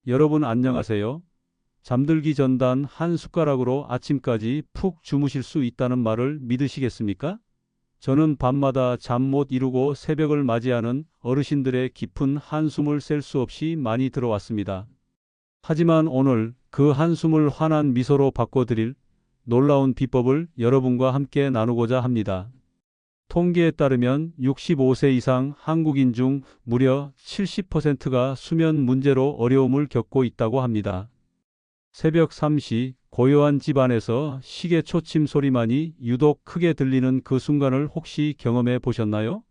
여러분 안녕하세요. 잠들기 전 단 한 숟가락으로 아침까지 푹 주무실 수 있다는 말을 믿으시겠습니까? 저는 밤마다 잠 못 이루고 새벽을 맞이하는 어르신들의 깊은 한숨을 셀 수 없이 많이 들어왔습니다. 하지만 오늘 그 한숨을 환한 미소로 바꿔드릴 놀라운 비법을 여러분과 함께 나누고자 합니다. 통계에 따르면 65세 이상 한국인 중 무려 70%가 수면 문제로 어려움을 겪고 있다고 합니다. 새벽 3시 고요한 집안에서 시계 초침 소리만이 유독 크게 들리는 그 순간을 혹시 경험해 보셨나요?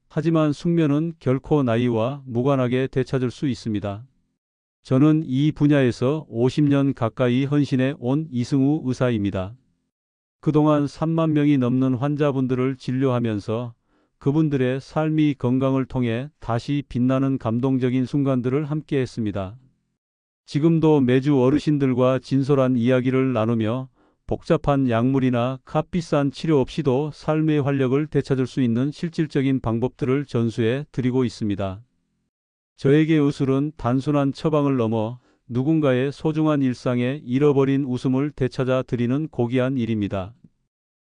하지만 숙면은 결코 나이와 무관하게 되찾을 수 있습니다. 저는 이 분야에서 50년 가까이 헌신해 온 이승우 의사입니다. 그동안 3만 명이 넘는 환자분들을 진료하면서 그분들의 삶이 건강을 통해 다시 빛나는 감동적인 순간들을 함께 했습니다. 지금도 매주 어르신들과 진솔한 이야기를 나누며 복잡한 약물이나 값비싼 치료 없이도 삶의 활력을 되찾을 수 있는 실질적인 방법들을 전수해 드리고 있습니다. 저에게 의술은 단순한 처방을 넘어 누군가의 소중한 일상에 잃어버린 웃음을 되찾아 드리는 고귀한 일입니다.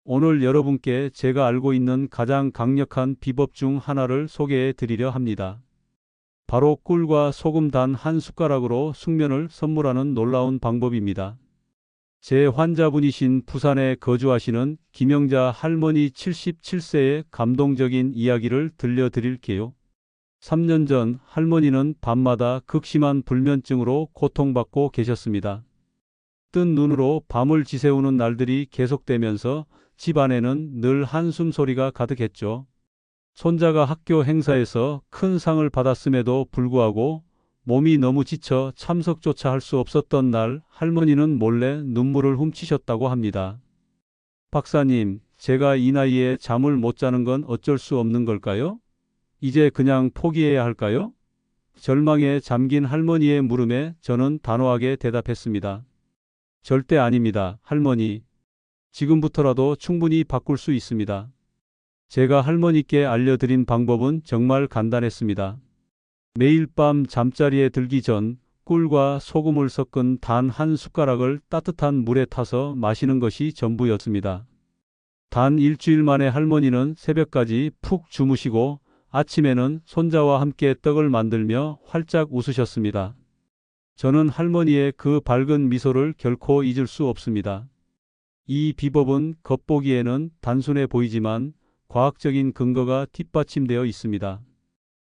오늘 여러분께 제가 알고 있는 가장 강력한 비법 중 하나를 소개해 드리려 합니다. 바로 꿀과 소금 단 한 숟가락으로 숙면을 선물하는 놀라운 방법입니다. 제 환자분이신 부산에 거주하시는 김영자 할머니 77세의 감동적인 이야기를 들려드릴게요. 3년 전 할머니는 밤마다 극심한 불면증으로 고통받고 계셨습니다. 뜬 눈으로 밤을 지새우는 날들이 계속되면서 집 안에는 늘 한숨 소리가 가득했죠. 손자가 학교 행사에서 큰 상을 받았음에도 불구하고 몸이 너무 지쳐 참석조차 할 수 없었던 날 할머니는 몰래 눈물을 훔치셨다고 합니다. 박사님, 제가 이 나이에 잠을 못 자는 건 어쩔 수 없는 걸까요? 이제 그냥 포기해야 할까요? 절망에 잠긴 할머니의 물음에 저는 단호하게 대답했습니다. 절대 아닙니다, 할머니. 지금부터라도 충분히 바꿀 수 있습니다. 제가 할머니께 알려드린 방법은 정말 간단했습니다. 매일 밤 잠자리에 들기 전 꿀과 소금을 섞은 단 한 숟가락을 따뜻한 물에 타서 마시는 것이 전부였습니다. 단 일주일 만에 할머니는 새벽까지 푹 주무시고 아침에는 손자와 함께 떡을 만들며 활짝 웃으셨습니다. 저는 할머니의 그 밝은 미소를 결코 잊을 수 없습니다. 이 비법은 겉보기에는 단순해 보이지만 과학적인 근거가 뒷받침되어 있습니다.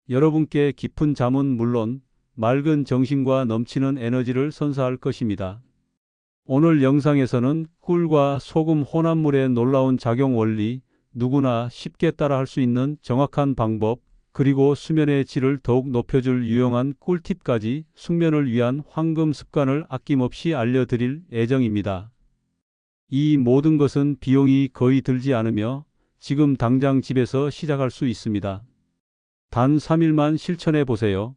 여러분께 깊은 잠은 물론 맑은 정신과 넘치는 에너지를 선사할 것입니다. 오늘 영상에서는 꿀과 소금 혼합물의 놀라운 작용 원리, 누구나 쉽게 따라할 수 있는 정확한 방법, 그리고 수면의 질을 더욱 높여줄 유용한 꿀팁까지 숙면을 위한 황금 습관을 아낌없이 알려드릴 예정입니다. 이 모든 것은 비용이 거의 들지 않으며 지금 당장 집에서 시작할 수 있습니다. 단 3일만 실천해 보세요.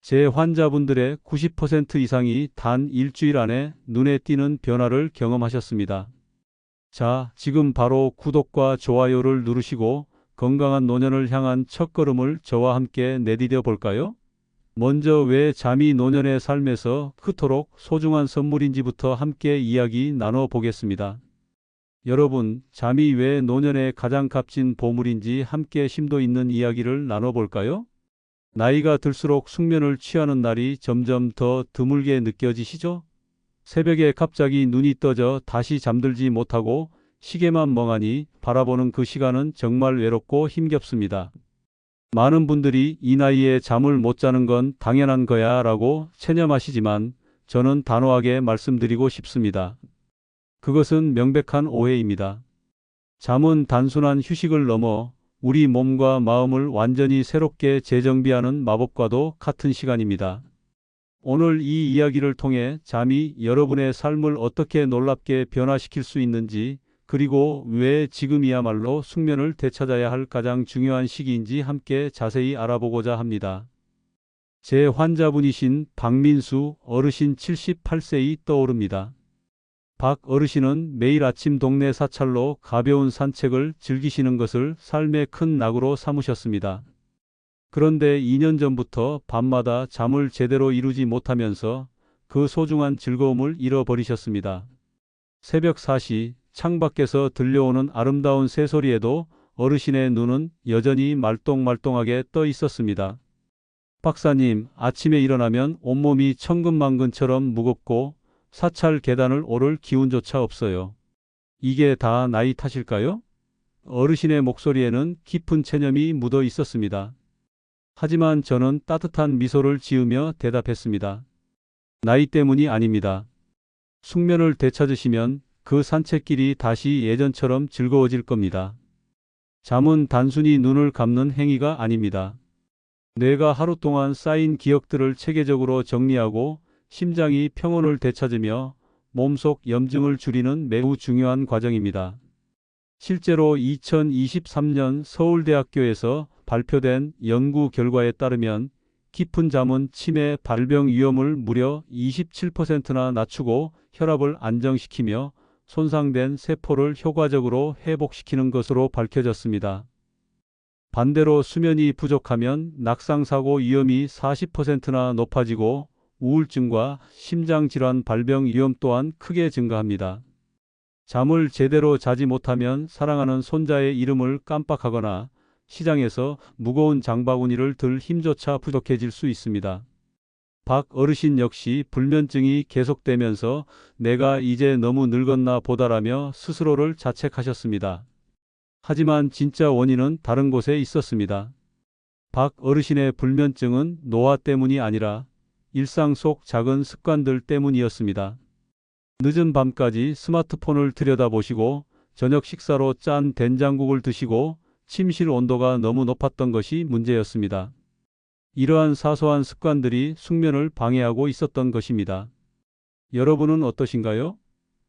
제 환자분들의 90% 이상이 단 일주일 안에 눈에 띄는 변화를 경험하셨습니다. 자, 지금 바로 구독과 좋아요를 누르시고 건강한 노년을 향한 첫걸음을 저와 함께 내디뎌 볼까요? 먼저 왜 잠이 노년의 삶에서 그토록 소중한 선물인지부터 함께 이야기 나눠 보겠습니다. 여러분, 잠이 왜 노년의 가장 값진 보물인지 함께 심도 있는 이야기를 나눠볼까요? 나이가 들수록 숙면을 취하는 날이 점점 더 드물게 느껴지시죠? 새벽에 갑자기 눈이 떠져 다시 잠들지 못하고 시계만 멍하니 바라보는 그 시간은 정말 외롭고 힘겹습니다. 많은 분들이 이 나이에 잠을 못 자는 건 당연한 거야 라고 체념하시지만 저는 단호하게 말씀드리고 싶습니다. 그것은 명백한 오해입니다. 잠은 단순한 휴식을 넘어 우리 몸과 마음을 완전히 새롭게 재정비하는 마법과도 같은 시간입니다. 오늘 이 이야기를 통해 잠이 여러분의 삶을 어떻게 놀랍게 변화시킬 수 있는지, 그리고 왜 지금이야말로 숙면을 되찾아야 할 가장 중요한 시기인지 함께 자세히 알아보고자 합니다. 제 환자분이신 박민수 어르신 78세이 떠오릅니다. 박 어르신은 매일 아침 동네 사찰로 가벼운 산책을 즐기시는 것을 삶의 큰 낙으로 삼으셨습니다. 그런데 2년 전부터 밤마다 잠을 제대로 이루지 못하면서 그 소중한 즐거움을 잃어버리셨습니다. 새벽 4시 창밖에서 들려오는 아름다운 새소리에도 어르신의 눈은 여전히 말똥말똥하게 떠 있었습니다. 박사님, 아침에 일어나면 온몸이 천근만근처럼 무겁고 사찰 계단을 오를 기운조차 없어요. 이게 다 나이 탓일까요? 어르신의 목소리에는 깊은 체념이 묻어 있었습니다. 하지만 저는 따뜻한 미소를 지으며 대답했습니다. 나이 때문이 아닙니다. 숙면을 되찾으시면 그 산책길이 다시 예전처럼 즐거워질 겁니다. 잠은 단순히 눈을 감는 행위가 아닙니다. 뇌가 하루 동안 쌓인 기억들을 체계적으로 정리하고 심장이 평온을 되찾으며 몸속 염증을 줄이는 매우 중요한 과정입니다. 실제로 2023년 서울대학교에서 발표된 연구 결과에 따르면 깊은 잠은 치매 발병 위험을 무려 27%나 낮추고 혈압을 안정시키며 손상된 세포를 효과적으로 회복시키는 것으로 밝혀졌습니다. 반대로 수면이 부족하면 낙상사고 위험이 40%나 높아지고 우울증과 심장질환 발병 위험 또한 크게 증가합니다. 잠을 제대로 자지 못하면 사랑하는 손자의 이름을 깜빡하거나 시장에서 무거운 장바구니를 들 힘조차 부족해질 수 있습니다. 박 어르신 역시 불면증이 계속되면서 내가 이제 너무 늙었나 보다라며 스스로를 자책하셨습니다. 하지만 진짜 원인은 다른 곳에 있었습니다. 박 어르신의 불면증은 노화 때문이 아니라 일상 속 작은 습관들 때문이었습니다. 늦은 밤까지 스마트폰을 들여다보시고 저녁 식사로 짠 된장국을 드시고 침실 온도가 너무 높았던 것이 문제였습니다. 이러한 사소한 습관들이 숙면을 방해하고 있었던 것입니다. 여러분은 어떠신가요?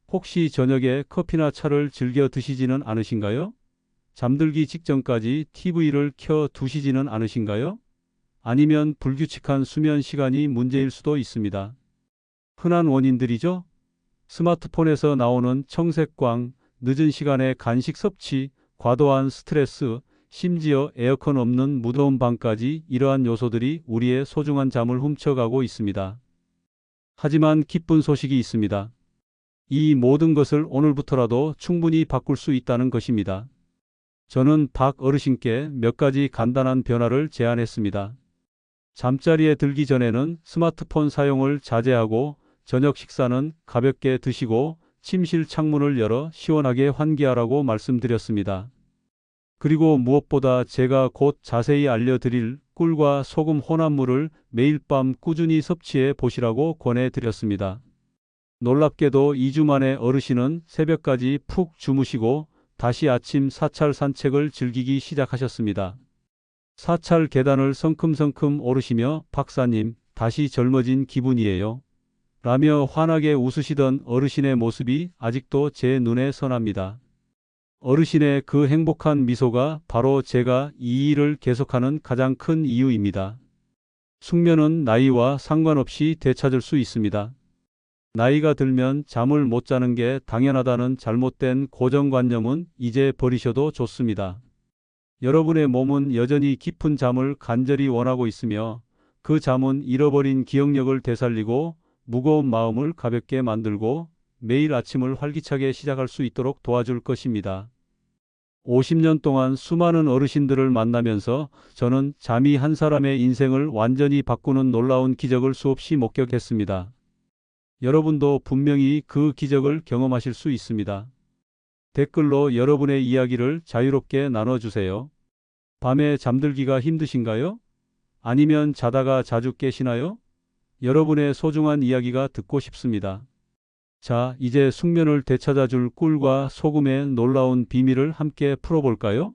혹시 저녁에 커피나 차를 즐겨 드시지는 않으신가요? 잠들기 직전까지 TV를 켜 두시지는 않으신가요? 아니면 불규칙한 수면 시간이 문제일 수도 있습니다. 흔한 원인들이죠? 스마트폰에서 나오는 청색광, 늦은 시간에 간식 섭취, 과도한 스트레스, 심지어 에어컨 없는 무더운 밤까지 이러한 요소들이 우리의 소중한 잠을 훔쳐가고 있습니다. 하지만 기쁜 소식이 있습니다. 이 모든 것을 오늘부터라도 충분히 바꿀 수 있다는 것입니다. 저는 박 어르신께 몇 가지 간단한 변화를 제안했습니다. 잠자리에 들기 전에는 스마트폰 사용을 자제하고 저녁 식사는 가볍게 드시고 침실 창문을 열어 시원하게 환기하라고 말씀드렸습니다. 그리고 무엇보다 제가 곧 자세히 알려드릴 꿀과 소금 혼합물을 매일 밤 꾸준히 섭취해 보시라고 권해드렸습니다. 놀랍게도 2주 만에 어르신은 새벽까지 푹 주무시고 다시 아침 사찰 산책을 즐기기 시작하셨습니다. 사찰 계단을 성큼성큼 오르시며 박사님, 다시 젊어진 기분이에요. 라며 환하게 웃으시던 어르신의 모습이 아직도 제 눈에 선합니다. 어르신의 그 행복한 미소가 바로 제가 이 일을 계속하는 가장 큰 이유입니다. 숙면은 나이와 상관없이 되찾을 수 있습니다. 나이가 들면 잠을 못 자는 게 당연하다는 잘못된 고정관념은 이제 버리셔도 좋습니다. 여러분의 몸은 여전히 깊은 잠을 간절히 원하고 있으며 그 잠은 잃어버린 기억력을 되살리고 무거운 마음을 가볍게 만들고 매일 아침을 활기차게 시작할 수 있도록 도와줄 것입니다. 50년 동안 수많은 어르신들을 만나면서 저는 잠이 한 사람의 인생을 완전히 바꾸는 놀라운 기적을 수없이 목격했습니다. 여러분도 분명히 그 기적을 경험하실 수 있습니다. 댓글로 여러분의 이야기를 자유롭게 나눠주세요. 밤에 잠들기가 힘드신가요? 아니면 자다가 자주 깨시나요? 여러분의 소중한 이야기가 듣고 싶습니다. 자, 이제 숙면을 되찾아줄 꿀과 소금의 놀라운 비밀을 함께 풀어볼까요?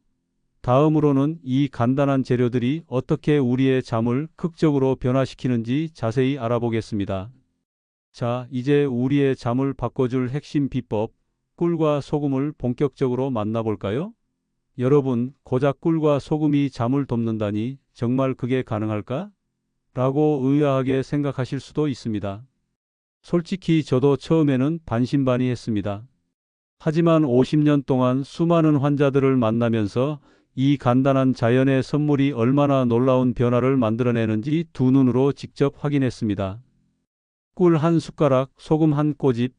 다음으로는 이 간단한 재료들이 어떻게 우리의 잠을 극적으로 변화시키는지 자세히 알아보겠습니다. 자, 이제 우리의 잠을 바꿔줄 핵심 비법, 꿀과 소금을 본격적으로 만나볼까요? 여러분, 고작 꿀과 소금이 잠을 돕는다니 정말 그게 가능할까? 라고 의아하게 생각하실 수도 있습니다. 솔직히 저도 처음에는 반신반의했습니다. 하지만 50년 동안 수많은 환자들을 만나면서 이 간단한 자연의 선물이 얼마나 놀라운 변화를 만들어내는지 두 눈으로 직접 확인했습니다. 꿀 한 숟가락, 소금 한 꼬집.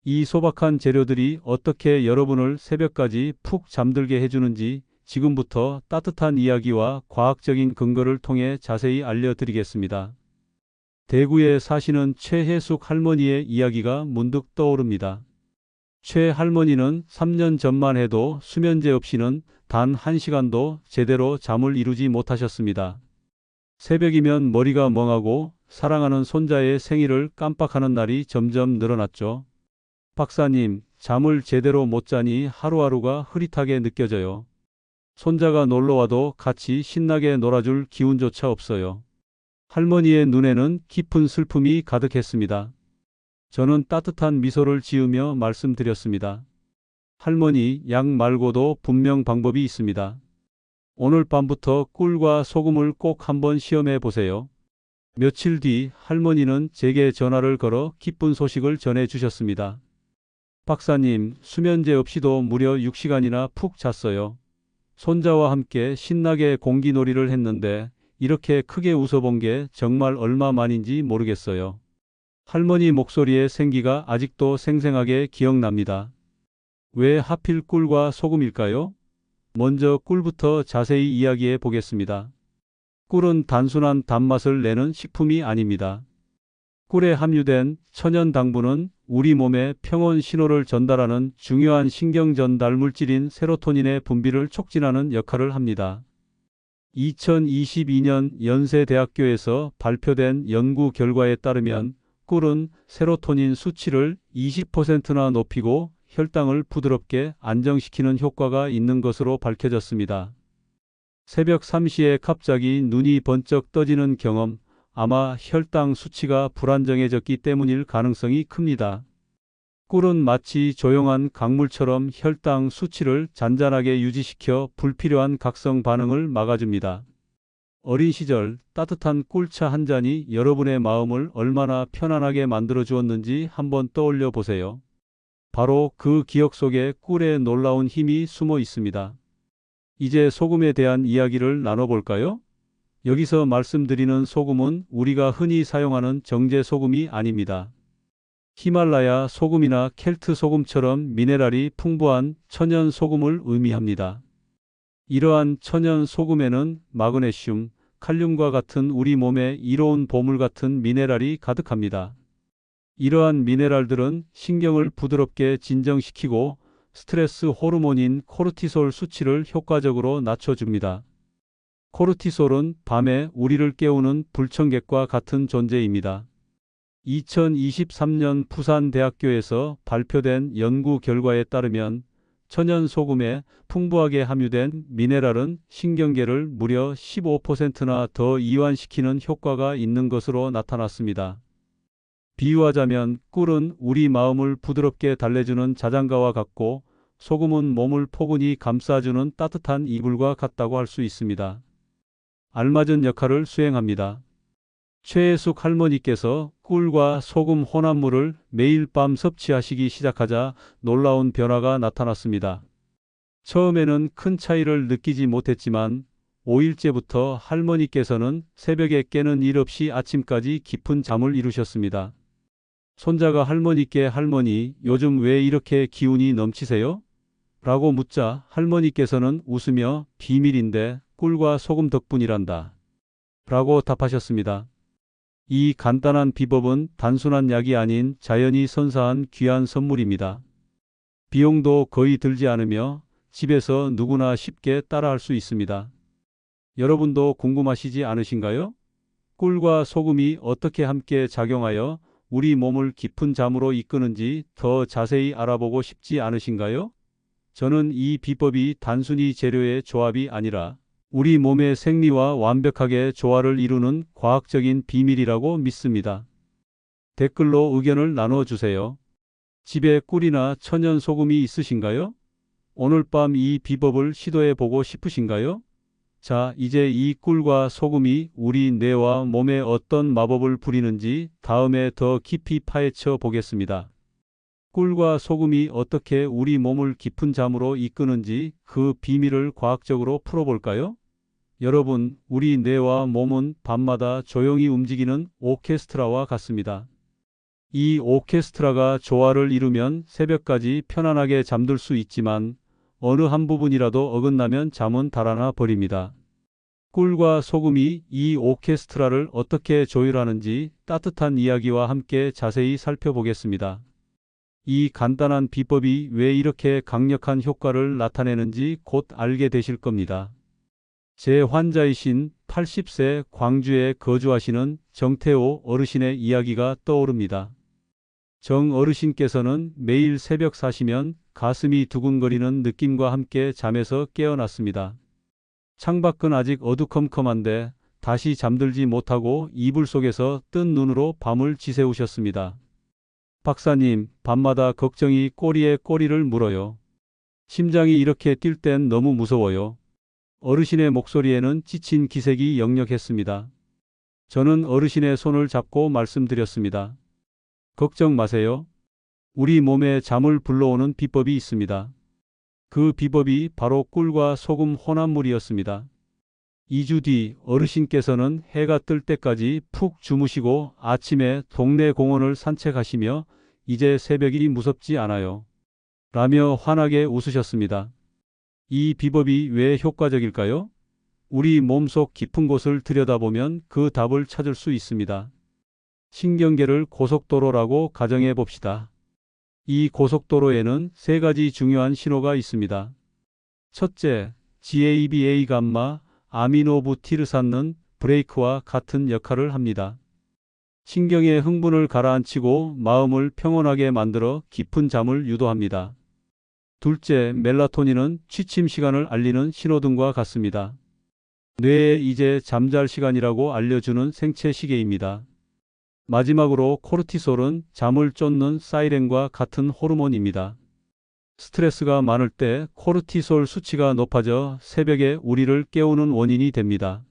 이 소박한 재료들이 어떻게 여러분을 새벽까지 푹 잠들게 해주는지 지금부터 따뜻한 이야기와 과학적인 근거를 통해 자세히 알려드리겠습니다. 대구에 사시는 최혜숙 할머니의 이야기가 문득 떠오릅니다. 최 할머니는 3년 전만 해도 수면제 없이는 단 1시간도 제대로 잠을 이루지 못하셨습니다. 새벽이면 머리가 멍하고 사랑하는 손자의 생일을 깜빡하는 날이 점점 늘어났죠. 박사님, 잠을 제대로 못 자니 하루하루가 흐릿하게 느껴져요. 손자가 놀러와도 같이 신나게 놀아줄 기운조차 없어요. 할머니의 눈에는 깊은 슬픔이 가득했습니다. 저는 따뜻한 미소를 지으며 말씀드렸습니다. 할머니, 약 말고도 분명 방법이 있습니다. 오늘 밤부터 꿀과 소금을 꼭 한번 시험해 보세요. 며칠 뒤 할머니는 제게 전화를 걸어 기쁜 소식을 전해 주셨습니다. 박사님, 수면제 없이도 무려 6시간이나 푹 잤어요. 손자와 함께 신나게 공기놀이를 했는데 이렇게 크게 웃어본 게 정말 얼마만인지 모르겠어요. 할머니 목소리의 생기가 아직도 생생하게 기억납니다. 왜 하필 꿀과 소금일까요? 먼저 꿀부터 자세히 이야기해 보겠습니다. 꿀은 단순한 단맛을 내는 식품이 아닙니다. 꿀에 함유된 천연 당분은 우리 몸에 평온 신호를 전달하는 중요한 신경 전달 물질인 세로토닌의 분비를 촉진하는 역할을 합니다. 2022년 연세대학교에서 발표된 연구 결과에 따르면 꿀은 세로토닌 수치를 20%나 높이고 혈당을 부드럽게 안정시키는 효과가 있는 것으로 밝혀졌습니다. 새벽 3시에 갑자기 눈이 번쩍 떠지는 경험, 아마 혈당 수치가 불안정해졌기 때문일 가능성이 큽니다. 꿀은 마치 조용한 강물처럼 혈당 수치를 잔잔하게 유지시켜 불필요한 각성 반응을 막아줍니다. 어린 시절 따뜻한 꿀차 한 잔이 여러분의 마음을 얼마나 편안하게 만들어 주었는지 한번 떠올려 보세요. 바로 그 기억 속에 꿀의 놀라운 힘이 숨어 있습니다. 이제 소금에 대한 이야기를 나눠볼까요? 여기서 말씀드리는 소금은 우리가 흔히 사용하는 정제 소금이 아닙니다. 히말라야 소금이나 켈트 소금처럼 미네랄이 풍부한 천연 소금을 의미합니다. 이러한 천연 소금에는 마그네슘, 칼륨과 같은 우리 몸에 이로운 보물 같은 미네랄이 가득합니다. 이러한 미네랄들은 신경을 부드럽게 진정시키고 스트레스 호르몬인 코르티솔 수치를 효과적으로 낮춰줍니다. 코르티솔은 밤에 우리를 깨우는 불청객과 같은 존재입니다. 2023년 부산대학교에서 발표된 연구 결과에 따르면 천연 소금에 풍부하게 함유된 미네랄은 신경계를 무려 15%나 더 이완시키는 효과가 있는 것으로 나타났습니다. 비유하자면 꿀은 우리 마음을 부드럽게 달래주는 자장가와 같고 소금은 몸을 포근히 감싸주는 따뜻한 이불과 같다고 할 수 있습니다. 알맞은 역할을 수행합니다. 최혜숙 할머니께서 꿀과 소금 혼합물을 매일 밤 섭취하시기 시작하자 놀라운 변화가 나타났습니다. 처음에는 큰 차이를 느끼지 못했지만 5일째부터 할머니께서는 새벽에 깨는 일 없이 아침까지 깊은 잠을 이루셨습니다. 손자가 할머니께 할머니, 요즘 왜 이렇게 기운이 넘치세요? 라고 묻자 할머니께서는 웃으며 비밀인데 꿀과 소금 덕분이란다. 라고 답하셨습니다. 이 간단한 비법은 단순한 약이 아닌 자연이 선사한 귀한 선물입니다. 비용도 거의 들지 않으며 집에서 누구나 쉽게 따라할 수 있습니다. 여러분도 궁금하시지 않으신가요? 꿀과 소금이 어떻게 함께 작용하여 우리 몸을 깊은 잠으로 이끄는지 더 자세히 알아보고 싶지 않으신가요? 저는 이 비법이 단순히 재료의 조합이 아니라 우리 몸의 생리와 완벽하게 조화를 이루는 과학적인 비밀이라고 믿습니다. 댓글로 의견을 나눠주세요. 집에 꿀이나 천연 소금이 있으신가요? 오늘 밤 이 비법을 시도해보고 싶으신가요? 자, 이제 이 꿀과 소금이 우리 뇌와 몸에 어떤 마법을 부리는지 다음에 더 깊이 파헤쳐 보겠습니다. 꿀과 소금이 어떻게 우리 몸을 깊은 잠으로 이끄는지 그 비밀을 과학적으로 풀어볼까요? 여러분, 우리 뇌와 몸은 밤마다 조용히 움직이는 오케스트라와 같습니다. 이 오케스트라가 조화를 이루면 새벽까지 편안하게 잠들 수 있지만 어느 한 부분이라도 어긋나면 잠은 달아나 버립니다. 꿀과 소금이 이 오케스트라를 어떻게 조율하는지 따뜻한 이야기와 함께 자세히 살펴보겠습니다. 이 간단한 비법이 왜 이렇게 강력한 효과를 나타내는지 곧 알게 되실 겁니다. 제 환자이신 80세 광주에 거주하시는 정태호 어르신의 이야기가 떠오릅니다. 정 어르신께서는 매일 새벽 사시면 가슴이 두근거리는 느낌과 함께 잠에서 깨어났습니다. 창밖은 아직 어두컴컴한데 다시 잠들지 못하고 이불 속에서 뜬 눈으로 밤을 지새우셨습니다. 박사님, 밤마다 걱정이 꼬리에 꼬리를 물어요. 심장이 이렇게 뛸 땐 너무 무서워요. 어르신의 목소리에는 지친 기색이 역력했습니다. 저는 어르신의 손을 잡고 말씀드렸습니다. 걱정 마세요. 우리 몸에 잠을 불러오는 비법이 있습니다. 그 비법이 바로 꿀과 소금 혼합물이었습니다. 2주 뒤 어르신께서는 해가 뜰 때까지 푹 주무시고 아침에 동네 공원을 산책하시며 이제 새벽이 무섭지 않아요. 라며 환하게 웃으셨습니다. 이 비법이 왜 효과적일까요? 우리 몸속 깊은 곳을 들여다보면 그 답을 찾을 수 있습니다. 신경계를 고속도로라고 가정해 봅시다. 이 고속도로에는 세 가지 중요한 신호가 있습니다. 첫째, GABA 감마 아미노부티르산은 브레이크와 같은 역할을 합니다. 신경의 흥분을 가라앉히고 마음을 평온하게 만들어 깊은 잠을 유도합니다. 둘째, 멜라토닌은 취침 시간을 알리는 신호등과 같습니다. 뇌에 이제 잠잘 시간이라고 알려주는 생체 시계입니다. 마지막으로 코르티솔은 잠을 쫓는 사이렌과 같은 호르몬입니다. 스트레스가 많을 때 코르티솔 수치가 높아져 새벽에 우리를 깨우는 원인이 됩니다.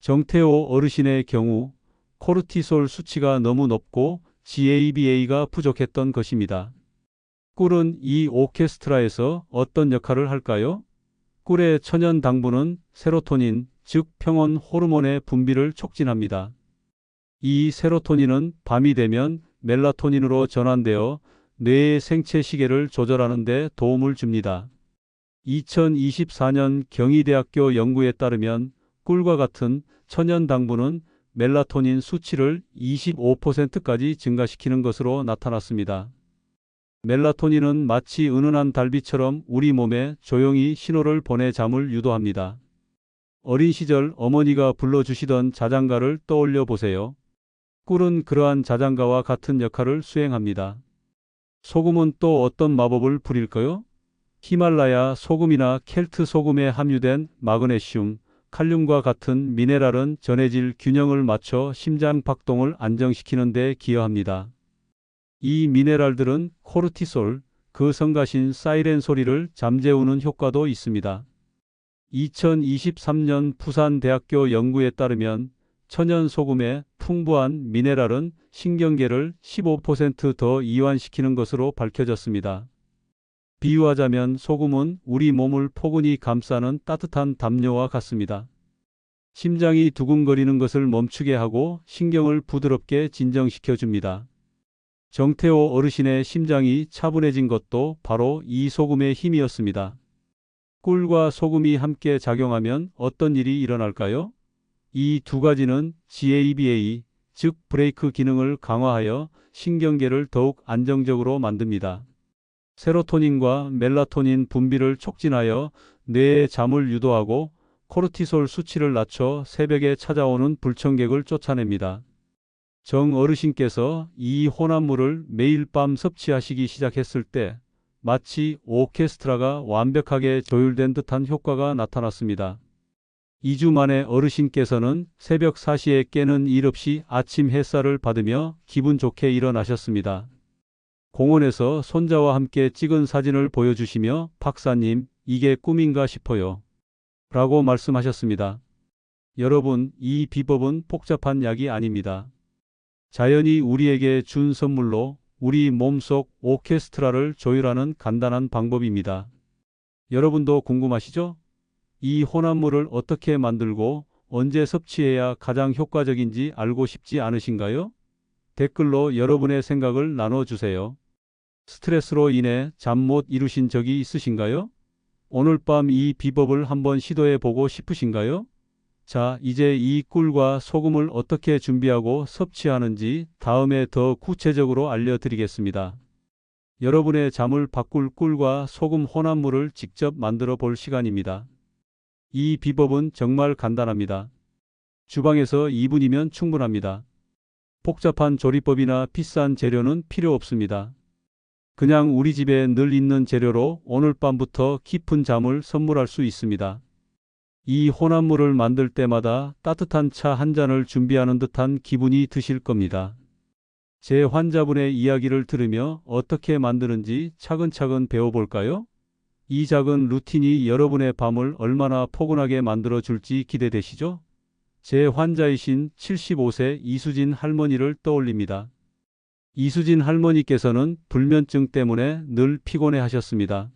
정태호 어르신의 경우 코르티솔 수치가 너무 높고 GABA가 부족했던 것입니다. 꿀은 이 오케스트라에서 어떤 역할을 할까요? 꿀의 천연 당분은 세로토닌, 즉 평온 호르몬의 분비를 촉진합니다. 이 세로토닌은 밤이 되면 멜라토닌으로 전환되어 뇌의 생체 시계를 조절하는 데 도움을 줍니다. 2024년 경희대학교 연구에 따르면 꿀과 같은 천연 당분은 멜라토닌 수치를 25%까지 증가시키는 것으로 나타났습니다. 멜라토닌은 마치 은은한 달빛처럼 우리 몸에 조용히 신호를 보내 잠을 유도합니다. 어린 시절 어머니가 불러주시던 자장가를 떠올려 보세요. 꿀은 그러한 자장가와 같은 역할을 수행합니다. 소금은 또 어떤 마법을 부릴까요? 히말라야 소금이나 켈트 소금에 함유된 마그네슘, 칼륨과 같은 미네랄은 전해질 균형을 맞춰 심장 박동을 안정시키는 데 기여합니다. 이 미네랄들은 코르티솔, 그 성가신 사이렌 소리를 잠재우는 효과도 있습니다. 2023년 부산대학교 연구에 따르면 천연 소금의 풍부한 미네랄은 신경계를 15% 더 이완시키는 것으로 밝혀졌습니다. 비유하자면 소금은 우리 몸을 포근히 감싸는 따뜻한 담요와 같습니다. 심장이 두근거리는 것을 멈추게 하고 신경을 부드럽게 진정시켜 줍니다. 정태호 어르신의 심장이 차분해진 것도 바로 이 소금의 힘이었습니다. 꿀과 소금이 함께 작용하면 어떤 일이 일어날까요? 이 두 가지는 GABA, 즉 브레이크 기능을 강화하여 신경계를 더욱 안정적으로 만듭니다. 세로토닌과 멜라토닌 분비를 촉진하여 뇌의 잠을 유도하고 코르티솔 수치를 낮춰 새벽에 찾아오는 불청객을 쫓아냅니다. 정 어르신께서 이 혼합물을 매일 밤 섭취하시기 시작했을 때 마치 오케스트라가 완벽하게 조율된 듯한 효과가 나타났습니다. 2주 만에 어르신께서는 새벽 4시에 깨는 일 없이 아침 햇살을 받으며 기분 좋게 일어나셨습니다. 공원에서 손자와 함께 찍은 사진을 보여주시며 박사님, 이게 꿈인가 싶어요. 라고 말씀하셨습니다. 여러분, 이 비법은 복잡한 약이 아닙니다. 자연이 우리에게 준 선물로 우리 몸속 오케스트라를 조율하는 간단한 방법입니다. 여러분도 궁금하시죠? 이 혼합물을 어떻게 만들고 언제 섭취해야 가장 효과적인지 알고 싶지 않으신가요? 댓글로 여러분의 생각을 나눠주세요. 스트레스로 인해 잠 못 이루신 적이 있으신가요? 오늘 밤 이 비법을 한번 시도해 보고 싶으신가요? 자, 이제 이 꿀과 소금을 어떻게 준비하고 섭취하는지 다음에 더 구체적으로 알려드리겠습니다. 여러분의 잠을 바꿀 꿀과 소금 혼합물을 직접 만들어 볼 시간입니다. 이 비법은 정말 간단합니다. 주방에서 2분이면 충분합니다. 복잡한 조리법이나 비싼 재료는 필요 없습니다. 그냥 우리 집에 늘 있는 재료로 오늘 밤부터 깊은 잠을 선물할 수 있습니다. 이 혼합물을 만들 때마다 따뜻한 차 한 잔을 준비하는 듯한 기분이 드실 겁니다. 제 환자분의 이야기를 들으며 어떻게 만드는지 차근차근 배워볼까요? 이 작은 루틴이 여러분의 밤을 얼마나 포근하게 만들어 줄지 기대되시죠? 제 환자이신 75세 이수진 할머니를 떠올립니다. 이수진 할머니께서는 불면증 때문에 늘 피곤해 하셨습니다.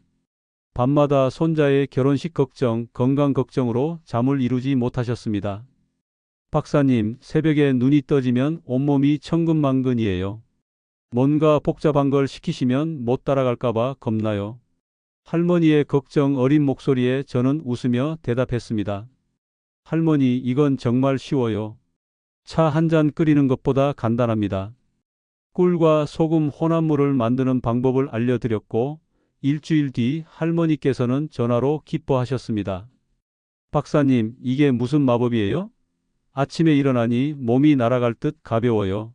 밤마다 손자의 결혼식 걱정, 건강 걱정으로 잠을 이루지 못하셨습니다. 박사님, 새벽에 눈이 떠지면 온몸이 천근만근이에요. 뭔가 복잡한 걸 시키시면 못 따라갈까봐 겁나요. 할머니의 걱정 어린 목소리에 저는 웃으며 대답했습니다. 할머니, 이건 정말 쉬워요. 차 한 잔 끓이는 것보다 간단합니다. 꿀과 소금 혼합물을 만드는 방법을 알려드렸고, 일주일 뒤 할머니께서는 전화로 기뻐하셨습니다. 박사님, 이게 무슨 마법이에요? 아침에 일어나니 몸이 날아갈 듯 가벼워요.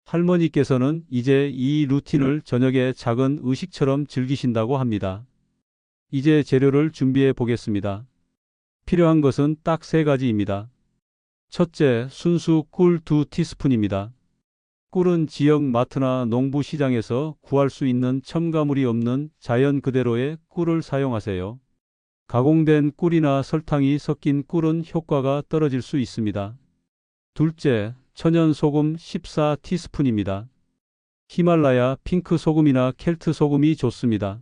할머니께서는 이제 이 루틴을 저녁에 작은 의식처럼 즐기신다고 합니다. 이제 재료를 준비해 보겠습니다. 필요한 것은 딱 3가지입니다. 첫째, 순수 꿀 2티스푼입니다. 꿀은 지역 마트나 농부 시장에서 구할 수 있는 첨가물이 없는 자연 그대로의 꿀을 사용하세요. 가공된 꿀이나 설탕이 섞인 꿀은 효과가 떨어질 수 있습니다. 둘째, 천연 소금 14티스푼입니다. 히말라야 핑크 소금이나 켈트 소금이 좋습니다.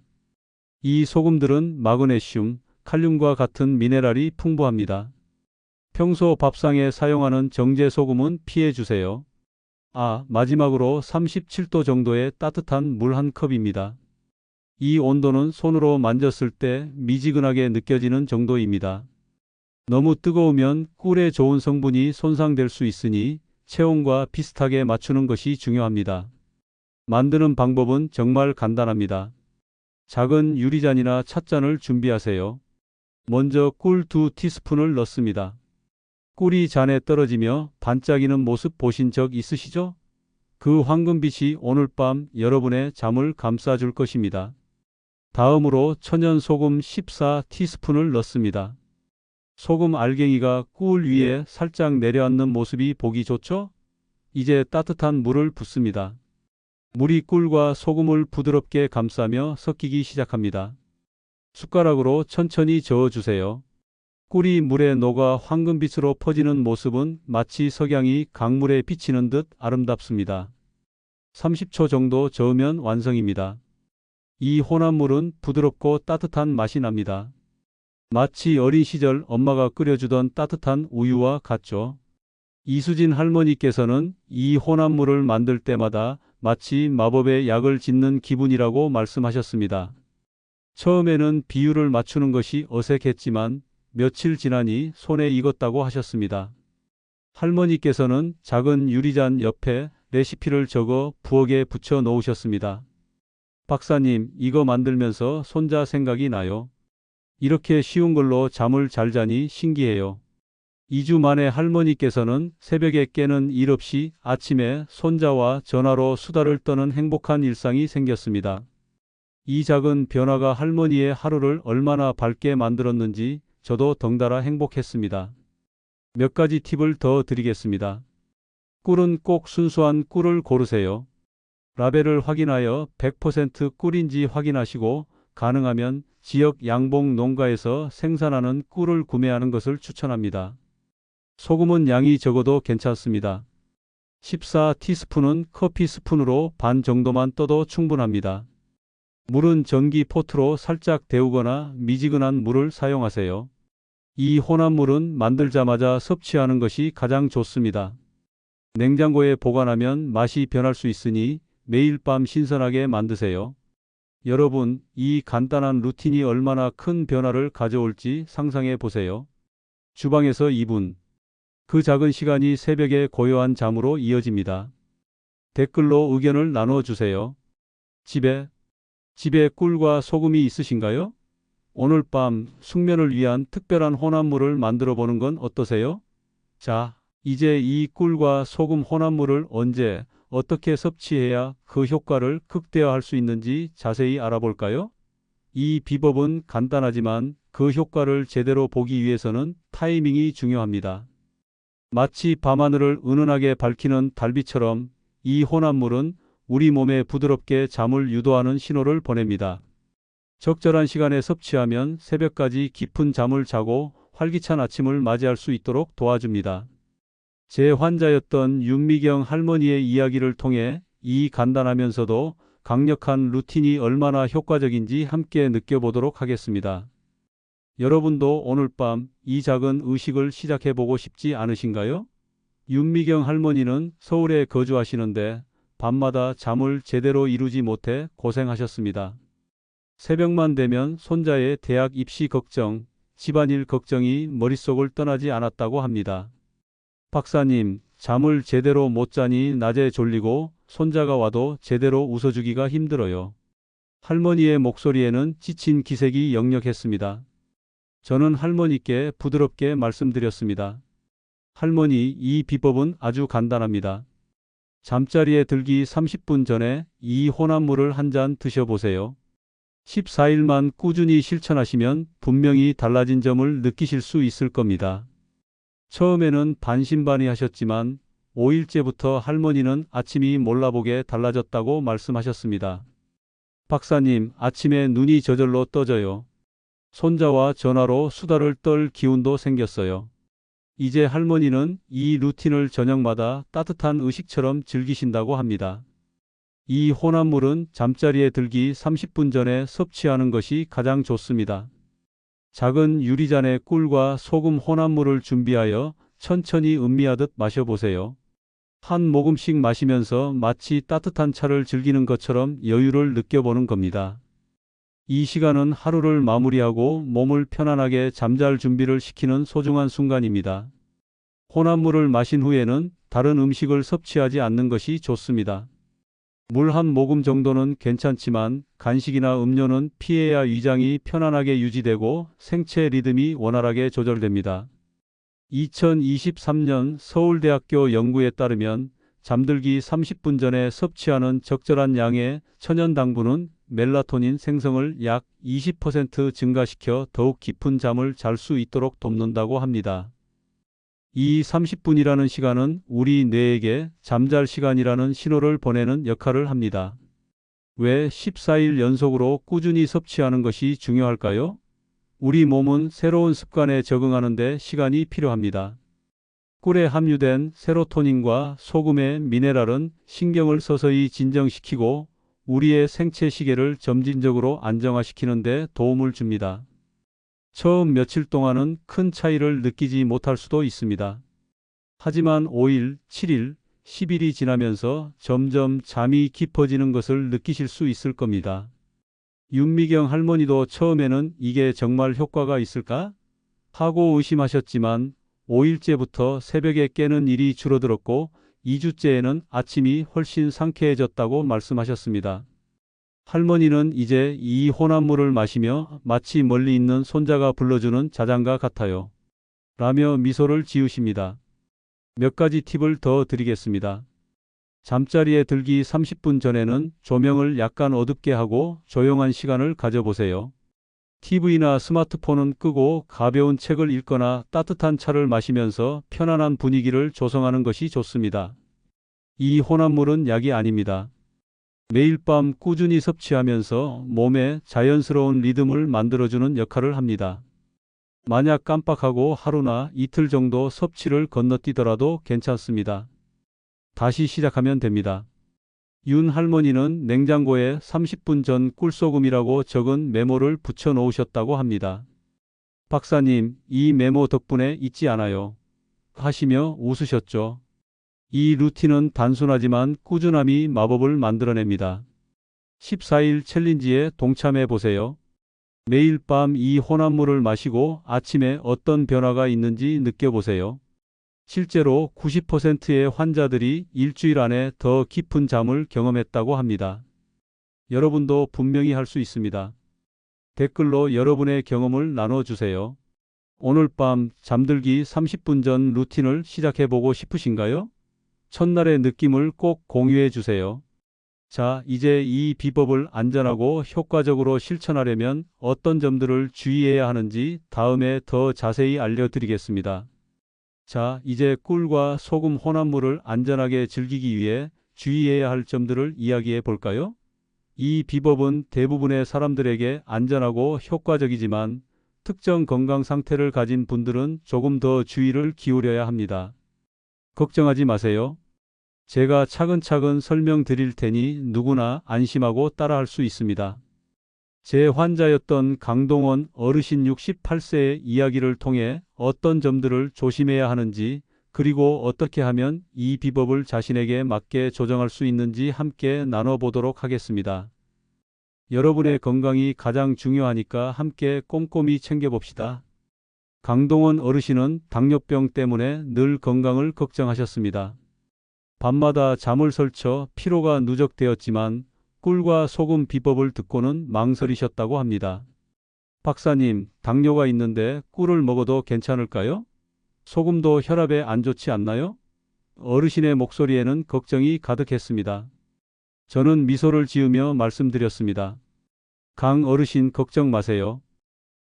이 소금들은 마그네슘, 칼륨과 같은 미네랄이 풍부합니다. 평소 밥상에 사용하는 정제 소금은 피해 주세요. 마지막으로 37도 정도의 따뜻한 물 1컵입니다. 이 온도는 손으로 만졌을 때 미지근하게 느껴지는 정도입니다. 너무 뜨거우면 꿀의 좋은 성분이 손상될 수 있으니 체온과 비슷하게 맞추는 것이 중요합니다. 만드는 방법은 정말 간단합니다. 작은 유리잔이나 찻잔을 준비하세요. 먼저 꿀 2티스푼을 넣습니다. 꿀이 잔에 떨어지며 반짝이는 모습 보신 적 있으시죠? 그 황금빛이 오늘 밤 여러분의 잠을 감싸줄 것입니다. 다음으로 천연 소금 14티스푼을 넣습니다. 소금 알갱이가 꿀 위에 살짝 내려앉는 모습이 보기 좋죠? 이제 따뜻한 물을 붓습니다. 물이 꿀과 소금을 부드럽게 감싸며 섞이기 시작합니다. 숟가락으로 천천히 저어주세요. 꿀이 물에 녹아 황금빛으로 퍼지는 모습은 마치 석양이 강물에 비치는 듯 아름답습니다. 30초 정도 저으면 완성입니다. 이 혼합물은 부드럽고 따뜻한 맛이 납니다. 마치 어린 시절 엄마가 끓여주던 따뜻한 우유와 같죠. 이수진 할머니께서는 이 혼합물을 만들 때마다 마치 마법의 약을 짓는 기분이라고 말씀하셨습니다. 처음에는 비율을 맞추는 것이 어색했지만 며칠 지나니 손에 익었다고 하셨습니다. 할머니께서는 작은 유리잔 옆에 레시피를 적어 부엌에 붙여 놓으셨습니다. 박사님, 이거 만들면서 손자 생각이 나요. 이렇게 쉬운 걸로 잠을 잘 자니 신기해요. 2주 만에 할머니께서는 새벽에 깨는 일 없이 아침에 손자와 전화로 수다를 떠는 행복한 일상이 생겼습니다. 이 작은 변화가 할머니의 하루를 얼마나 밝게 만들었는지 저도 덩달아 행복했습니다. 몇 가지 팁을 더 드리겠습니다. 꿀은 꼭 순수한 꿀을 고르세요. 라벨을 확인하여 100% 꿀인지 확인하시고 가능하면 지역 양봉 농가에서 생산하는 꿀을 구매하는 것을 추천합니다. 소금은 양이 적어도 괜찮습니다. 14티스푼은 커피 스푼으로 반 정도만 떠도 충분합니다. 물은 전기 포트로 살짝 데우거나 미지근한 물을 사용하세요. 이 혼합물은 만들자마자 섭취하는 것이 가장 좋습니다. 냉장고에 보관하면 맛이 변할 수 있으니 매일 밤 신선하게 만드세요. 여러분, 이 간단한 루틴이 얼마나 큰 변화를 가져올지 상상해 보세요. 주방에서 2분. 그 작은 시간이 새벽의 고요한 잠으로 이어집니다. 댓글로 의견을 나누어 주세요. 집에 꿀과 소금이 있으신가요? 오늘 밤 숙면을 위한 특별한 혼합물을 만들어 보는 건 어떠세요? 자, 이제 이 꿀과 소금 혼합물을 언제, 어떻게 섭취해야 그 효과를 극대화할 수 있는지 자세히 알아볼까요? 이 비법은 간단하지만 그 효과를 제대로 보기 위해서는 타이밍이 중요합니다. 마치 밤하늘을 은은하게 밝히는 달빛처럼 이 혼합물은 우리 몸에 부드럽게 잠을 유도하는 신호를 보냅니다. 적절한 시간에 섭취하면 새벽까지 깊은 잠을 자고 활기찬 아침을 맞이할 수 있도록 도와줍니다. 제 환자였던 윤미경 할머니의 이야기를 통해 이 간단하면서도 강력한 루틴이 얼마나 효과적인지 함께 느껴보도록 하겠습니다. 여러분도 오늘 밤 이 작은 의식을 시작해보고 싶지 않으신가요? 윤미경 할머니는 서울에 거주하시는데 밤마다 잠을 제대로 이루지 못해 고생하셨습니다. 새벽만 되면 손자의 대학 입시 걱정, 집안일 걱정이 머릿속을 떠나지 않았다고 합니다. 박사님, 잠을 제대로 못 자니 낮에 졸리고 손자가 와도 제대로 웃어주기가 힘들어요. 할머니의 목소리에는 지친 기색이 역력했습니다. 저는 할머니께 부드럽게 말씀드렸습니다. 할머니, 이 비법은 아주 간단합니다. 잠자리에 들기 30분 전에 이 혼합물을 한 잔 드셔보세요. 14일만 꾸준히 실천하시면 분명히 달라진 점을 느끼실 수 있을 겁니다. 처음에는 반신반의하셨지만 5일째부터 할머니는 아침이 몰라보게 달라졌다고 말씀하셨습니다. 박사님, 아침에 눈이 저절로 떠져요. 손자와 전화로 수다를 떨 기운도 생겼어요. 이제 할머니는 이 루틴을 저녁마다 따뜻한 의식처럼 즐기신다고 합니다. 이 혼합물은 잠자리에 들기 30분 전에 섭취하는 것이 가장 좋습니다. 작은 유리잔에 꿀과 소금 혼합물을 준비하여 천천히 음미하듯 마셔보세요. 한 모금씩 마시면서 마치 따뜻한 차를 즐기는 것처럼 여유를 느껴보는 겁니다. 이 시간은 하루를 마무리하고 몸을 편안하게 잠잘 준비를 시키는 소중한 순간입니다. 혼합물을 마신 후에는 다른 음식을 섭취하지 않는 것이 좋습니다. 물 한 모금 정도는 괜찮지만 간식이나 음료는 피해야 위장이 편안하게 유지되고 생체 리듬이 원활하게 조절됩니다. 2023년 서울대학교 연구에 따르면 잠들기 30분 전에 섭취하는 적절한 양의 천연당분은 멜라토닌 생성을 약 20% 증가시켜 더욱 깊은 잠을 잘 수 있도록 돕는다고 합니다. 이 30분이라는 시간은 우리 뇌에게 잠잘 시간이라는 신호를 보내는 역할을 합니다. 왜 14일 연속으로 꾸준히 섭취하는 것이 중요할까요? 우리 몸은 새로운 습관에 적응하는 데 시간이 필요합니다. 꿀에 함유된 세로토닌과 소금의 미네랄은 신경을 서서히 진정시키고 우리의 생체 시계를 점진적으로 안정화시키는 데 도움을 줍니다. 처음 며칠 동안은 큰 차이를 느끼지 못할 수도 있습니다. 하지만 5일, 7일, 10일이 지나면서 점점 잠이 깊어지는 것을 느끼실 수 있을 겁니다. 윤미경 할머니도 처음에는 이게 정말 효과가 있을까? 하고 의심하셨지만 5일째부터 새벽에 깨는 일이 줄어들었고 2주째에는 아침이 훨씬 상쾌해졌다고 말씀하셨습니다. 할머니는 이제 이 혼합물을 마시며 마치 멀리 있는 손자가 불러주는 자장가 같아요. 라며 미소를 지으십니다. 몇 가지 팁을 더 드리겠습니다. 잠자리에 들기 30분 전에는 조명을 약간 어둡게 하고 조용한 시간을 가져보세요. TV나 스마트폰은 끄고 가벼운 책을 읽거나 따뜻한 차를 마시면서 편안한 분위기를 조성하는 것이 좋습니다. 이 혼합물은 약이 아닙니다. 매일 밤 꾸준히 섭취하면서 몸에 자연스러운 리듬을 만들어주는 역할을 합니다. 만약 깜빡하고 하루나 이틀 정도 섭취를 건너뛰더라도 괜찮습니다. 다시 시작하면 됩니다. 윤 할머니는 냉장고에 30분 전 꿀소금이라고 적은 메모를 붙여 놓으셨다고 합니다. 박사님, 이 메모 덕분에 잊지 않아요. 하시며 웃으셨죠. 이 루틴은 단순하지만 꾸준함이 마법을 만들어냅니다. 14일 챌린지에 동참해 보세요. 매일 밤 이 혼합물을 마시고 아침에 어떤 변화가 있는지 느껴보세요. 실제로 90%의 환자들이 일주일 안에 더 깊은 잠을 경험했다고 합니다. 여러분도 분명히 할 수 있습니다. 댓글로 여러분의 경험을 나눠주세요. 오늘 밤 잠들기 30분 전 루틴을 시작해보고 싶으신가요? 첫날의 느낌을 꼭 공유해 주세요. 자, 이제 이 비법을 안전하고 효과적으로 실천하려면 어떤 점들을 주의해야 하는지 다음에 더 자세히 알려드리겠습니다. 자, 이제 꿀과 소금 혼합물을 안전하게 즐기기 위해 주의해야 할 점들을 이야기해 볼까요? 이 비법은 대부분의 사람들에게 안전하고 효과적이지만 특정 건강 상태를 가진 분들은 조금 더 주의를 기울여야 합니다. 걱정하지 마세요. 제가 차근차근 설명드릴 테니 누구나 안심하고 따라할 수 있습니다. 제 환자였던 강동원 어르신 68세의 이야기를 통해 어떤 점들을 조심해야 하는지, 그리고 어떻게 하면 이 비법을 자신에게 맞게 조정할 수 있는지 함께 나눠보도록 하겠습니다. 여러분의 건강이 가장 중요하니까 함께 꼼꼼히 챙겨봅시다. 강동원 어르신은 당뇨병 때문에 늘 건강을 걱정하셨습니다. 밤마다 잠을 설쳐 피로가 누적되었지만 꿀과 소금 비법을 듣고는 망설이셨다고 합니다. 박사님, 당뇨가 있는데 꿀을 먹어도 괜찮을까요? 소금도 혈압에 안 좋지 않나요? 어르신의 목소리에는 걱정이 가득했습니다. 저는 미소를 지으며 말씀드렸습니다. 강 어르신 걱정 마세요.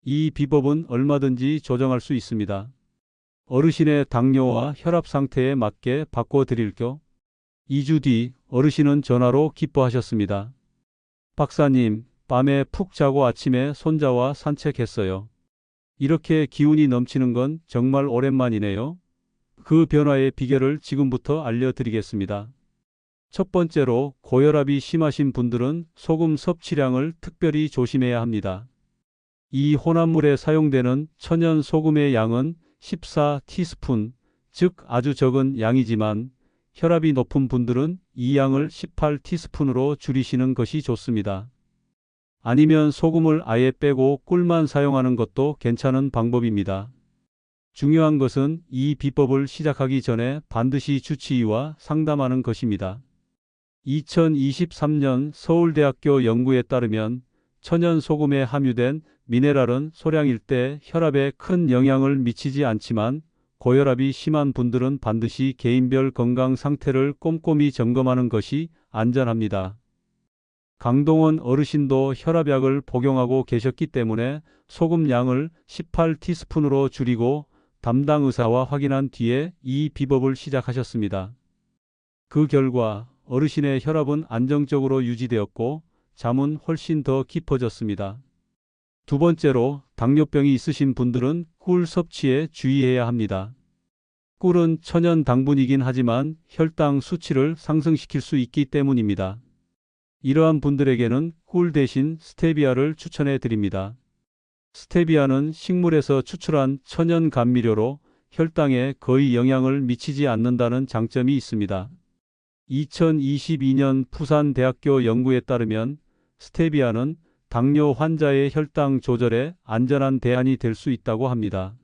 이 비법은 얼마든지 조정할 수 있습니다. 어르신의 당뇨와 혈압 상태에 맞게 바꿔드릴게요. 2주 뒤 어르신은 전화로 기뻐하셨습니다. 박사님, 밤에 푹 자고 아침에 손자와 산책했어요. 이렇게 기운이 넘치는 건 정말 오랜만이네요. 그 변화의 비결을 지금부터 알려드리겠습니다. 첫 번째로, 고혈압이 심하신 분들은 소금 섭취량을 특별히 조심해야 합니다. 이 혼합물에 사용되는 천연 소금의 양은 14티스푼, 즉 아주 적은 양이지만 혈압이 높은 분들은 이 양을 18티스푼으로 줄이시는 것이 좋습니다. 아니면 소금을 아예 빼고 꿀만 사용하는 것도 괜찮은 방법입니다. 중요한 것은 이 비법을 시작하기 전에 반드시 주치의와 상담하는 것입니다. 2023년 서울대학교 연구에 따르면 천연 소금에 함유된 미네랄은 소량일 때 혈압에 큰 영향을 미치지 않지만 고혈압이 심한 분들은 반드시 개인별 건강 상태를 꼼꼼히 점검하는 것이 안전합니다. 강동원 어르신도 혈압약을 복용하고 계셨기 때문에 소금 양을 18티스푼으로 줄이고 담당 의사와 확인한 뒤에 이 비법을 시작하셨습니다. 그 결과 어르신의 혈압은 안정적으로 유지되었고 잠은 훨씬 더 깊어졌습니다. 두 번째로, 당뇨병이 있으신 분들은 꿀 섭취에 주의해야 합니다. 꿀은 천연 당분이긴 하지만 혈당 수치를 상승시킬 수 있기 때문입니다. 이러한 분들에게는 꿀 대신 스테비아를 추천해 드립니다. 스테비아는 식물에서 추출한 천연 감미료로 혈당에 거의 영향을 미치지 않는다는 장점이 있습니다. 2022년 부산대학교 연구에 따르면 스테비아는 당뇨 환자의 혈당 조절에 안전한 대안이 될 수 있다고 합니다.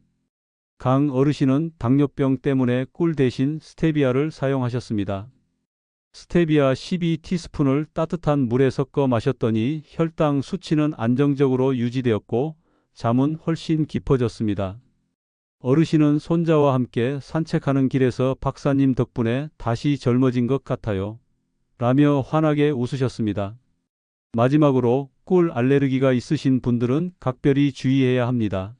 강 어르신은 당뇨병 때문에 꿀 대신 스테비아를 사용하셨습니다. 스테비아 12티스푼을 따뜻한 물에 섞어 마셨더니 혈당 수치는 안정적으로 유지되었고 잠은 훨씬 깊어졌습니다. 어르신은 손자와 함께 산책하는 길에서 박사님 덕분에 다시 젊어진 것 같아요. 라며 환하게 웃으셨습니다. 마지막으로 꿀 알레르기가 있으신 분들은 각별히 주의해야 합니다.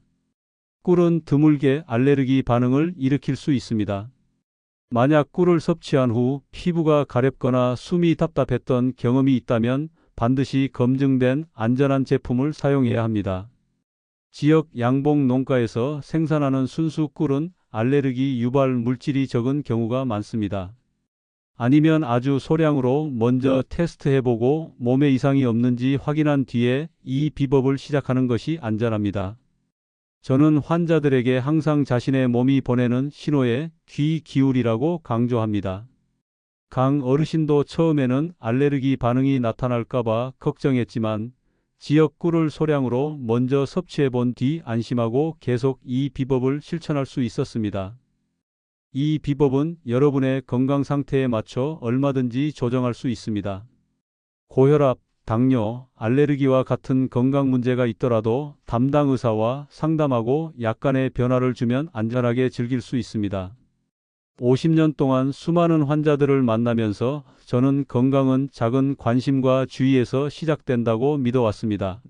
꿀은 드물게 알레르기 반응을 일으킬 수 있습니다. 만약 꿀을 섭취한 후 피부가 가렵거나 숨이 답답했던 경험이 있다면 반드시 검증된 안전한 제품을 사용해야 합니다. 지역 양봉 농가에서 생산하는 순수 꿀은 알레르기 유발 물질이 적은 경우가 많습니다. 아니면 아주 소량으로 먼저 테스트해보고 몸에 이상이 없는지 확인한 뒤에 이 비법을 시작하는 것이 안전합니다. 저는 환자들에게 항상 자신의 몸이 보내는 신호에 귀 기울이라고 강조합니다. 강 어르신도 처음에는 알레르기 반응이 나타날까봐 걱정했지만 지역 꿀을 소량으로 먼저 섭취해 본 뒤 안심하고 계속 이 비법을 실천할 수 있었습니다. 이 비법은 여러분의 건강 상태에 맞춰 얼마든지 조정할 수 있습니다. 고혈압, 당뇨, 알레르기와 같은 건강 문제가 있더라도 담당 의사와 상담하고 약간의 변화를 주면 안전하게 즐길 수 있습니다. 50년 동안 수많은 환자들을 만나면서 저는 건강은 작은 관심과 주의에서 시작된다고 믿어왔습니다.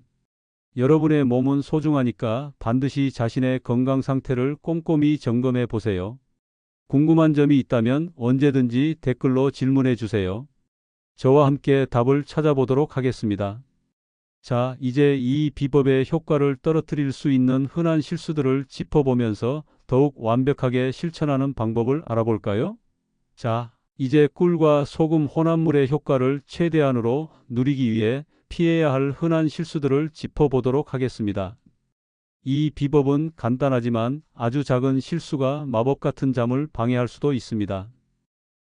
여러분의 몸은 소중하니까 반드시 자신의 건강 상태를 꼼꼼히 점검해 보세요. 궁금한 점이 있다면 언제든지 댓글로 질문해 주세요. 저와 함께 답을 찾아보도록 하겠습니다. 자, 이제 이 비법의 효과를 떨어뜨릴 수 있는 흔한 실수들을 짚어보면서 더욱 완벽하게 실천하는 방법을 알아볼까요? 자, 이제 꿀과 소금 혼합물의 효과를 최대한으로 누리기 위해 피해야 할 흔한 실수들을 짚어보도록 하겠습니다. 이 비법은 간단하지만 아주 작은 실수가 마법 같은 잠을 방해할 수도 있습니다.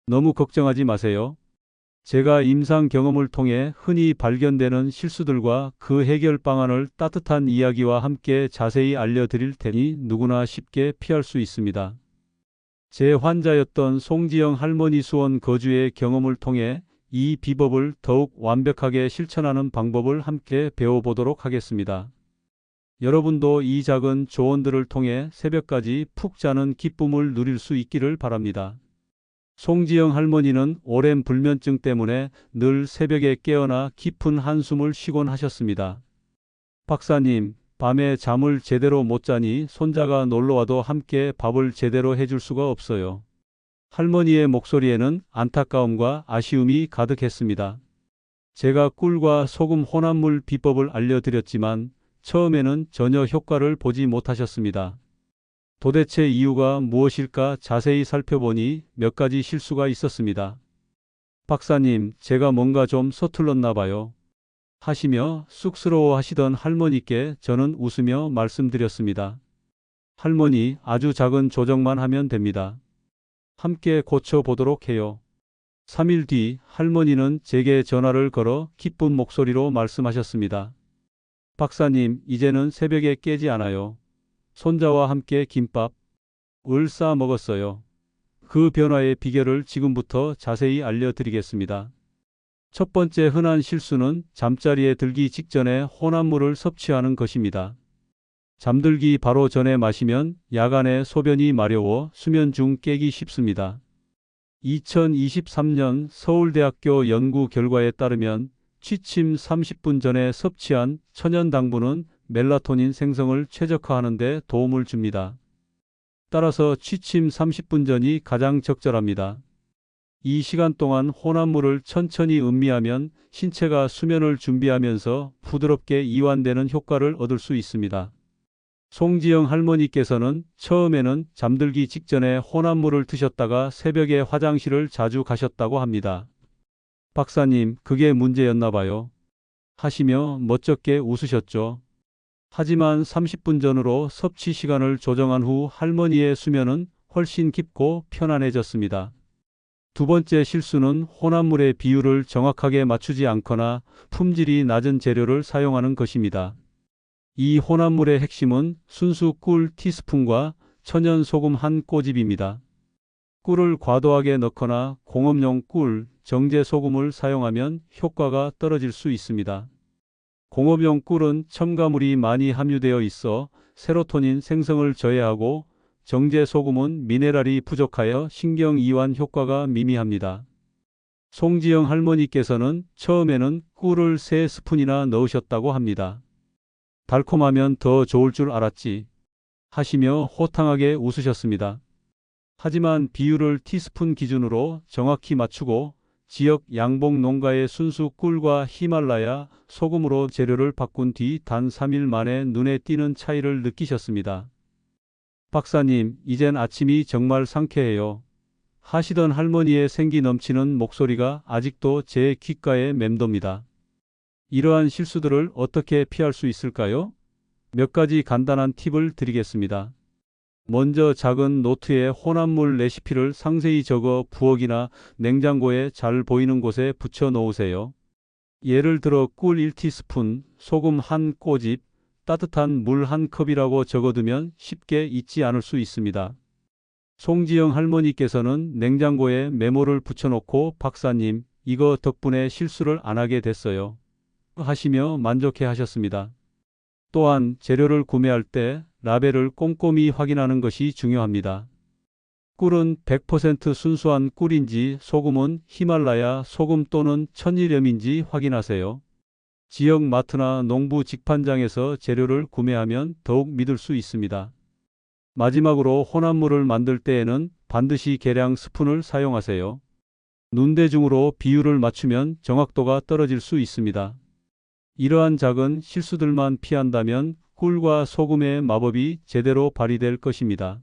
너무 걱정하지 마세요. 제가 임상 경험을 통해 흔히 발견되는 실수들과 그 해결 방안을 따뜻한 이야기와 함께 자세히 알려드릴 테니 누구나 쉽게 피할 수 있습니다. 제 환자였던 송지영 할머니 수원 거주의 경험을 통해 이 비법을 더욱 완벽하게 실천하는 방법을 함께 배워보도록 하겠습니다. 여러분도 이 작은 조언들을 통해 새벽까지 푹 자는 기쁨을 누릴 수 있기를 바랍니다. 송지영 할머니는 오랜 불면증 때문에 늘 새벽에 깨어나 깊은 한숨을 쉬곤 하셨습니다. 박사님, 밤에 잠을 제대로 못 자니 손자가 놀러와도 함께 밥을 제대로 해줄 수가 없어요. 할머니의 목소리에는 안타까움과 아쉬움이 가득했습니다. 제가 꿀과 소금 혼합물 비법을 알려드렸지만 처음에는 전혀 효과를 보지 못하셨습니다. 도대체 이유가 무엇일까 자세히 살펴보니 몇 가지 실수가 있었습니다. 박사님, 제가 뭔가 좀 서툴렀나 봐요. 하시며 쑥스러워 하시던 할머니께 저는 웃으며 말씀드렸습니다. 할머니, 아주 작은 조정만 하면 됩니다. 함께 고쳐보도록 해요. 3일 뒤 할머니는 제게 전화를 걸어 기쁜 목소리로 말씀하셨습니다. 박사님, 이제는 새벽에 깨지 않아요. 손자와 함께 김밥을 싸 먹었어요. 그 변화의 비결을 지금부터 자세히 알려드리겠습니다. 첫 번째 흔한 실수는 잠자리에 들기 직전에 혼합물을 섭취하는 것입니다. 잠들기 바로 전에 마시면 야간에 소변이 마려워 수면 중 깨기 쉽습니다. 2023년 서울대학교 연구 결과에 따르면 취침 30분 전에 섭취한 천연당분은 멜라토닌 생성을 최적화하는 데 도움을 줍니다. 따라서 취침 30분 전이 가장 적절합니다. 이 시간 동안 혼합물을 천천히 음미하면 신체가 수면을 준비하면서 부드럽게 이완되는 효과를 얻을 수 있습니다. 송지영 할머니께서는 처음에는 잠들기 직전에 혼합물을 드셨다가 새벽에 화장실을 자주 가셨다고 합니다. 박사님, 그게 문제였나 봐요. 하시며 멋쩍게 웃으셨죠. 하지만 30분 전으로 섭취 시간을 조정한 후 할머니의 수면은 훨씬 깊고 편안해졌습니다. 두 번째 실수는 혼합물의 비율을 정확하게 맞추지 않거나 품질이 낮은 재료를 사용하는 것입니다. 이 혼합물의 핵심은 순수 꿀 티스푼과 천연 소금 한 꼬집입니다. 꿀을 과도하게 넣거나 공업용 꿀, 정제 소금을 사용하면 효과가 떨어질 수 있습니다. 공업용 꿀은 첨가물이 많이 함유되어 있어 세로토닌 생성을 저해하고 정제 소금은 미네랄이 부족하여 신경 이완 효과가 미미합니다. 송지영 할머니께서는 처음에는 꿀을 3스푼이나 넣으셨다고 합니다. 달콤하면 더 좋을 줄 알았지 하시며 호탕하게 웃으셨습니다. 하지만 비율을 티스푼 기준으로 정확히 맞추고 지역 양봉 농가의 순수 꿀과 히말라야 소금으로 재료를 바꾼 뒤 단 3일 만에 눈에 띄는 차이를 느끼셨습니다. 박사님, 이젠 아침이 정말 상쾌해요. 하시던 할머니의 생기 넘치는 목소리가 아직도 제 귓가에 맴돕니다. 이러한 실수들을 어떻게 피할 수 있을까요? 몇 가지 간단한 팁을 드리겠습니다. 먼저 작은 노트에 혼합물 레시피를 상세히 적어 부엌이나 냉장고에 잘 보이는 곳에 붙여 놓으세요. 예를 들어 꿀 1티스푼, 소금 1꼬집, 따뜻한 물 1컵이라고 적어두면 쉽게 잊지 않을 수 있습니다. 송지영 할머니께서는 냉장고에 메모를 붙여놓고 박사님, 이거 덕분에 실수를 안 하게 됐어요. 하시며 만족해 하셨습니다. 또한 재료를 구매할 때 라벨을 꼼꼼히 확인하는 것이 중요합니다. 꿀은 100% 순수한 꿀인지 소금은 히말라야 소금 또는 천일염인지 확인하세요. 지역 마트나 농부 직판장에서 재료를 구매하면 더욱 믿을 수 있습니다. 마지막으로 혼합물을 만들 때에는 반드시 계량 스푼을 사용하세요. 눈대중으로 비율을 맞추면 정확도가 떨어질 수 있습니다. 이러한 작은 실수들만 피한다면 꿀과 소금의 마법이 제대로 발휘될 것입니다.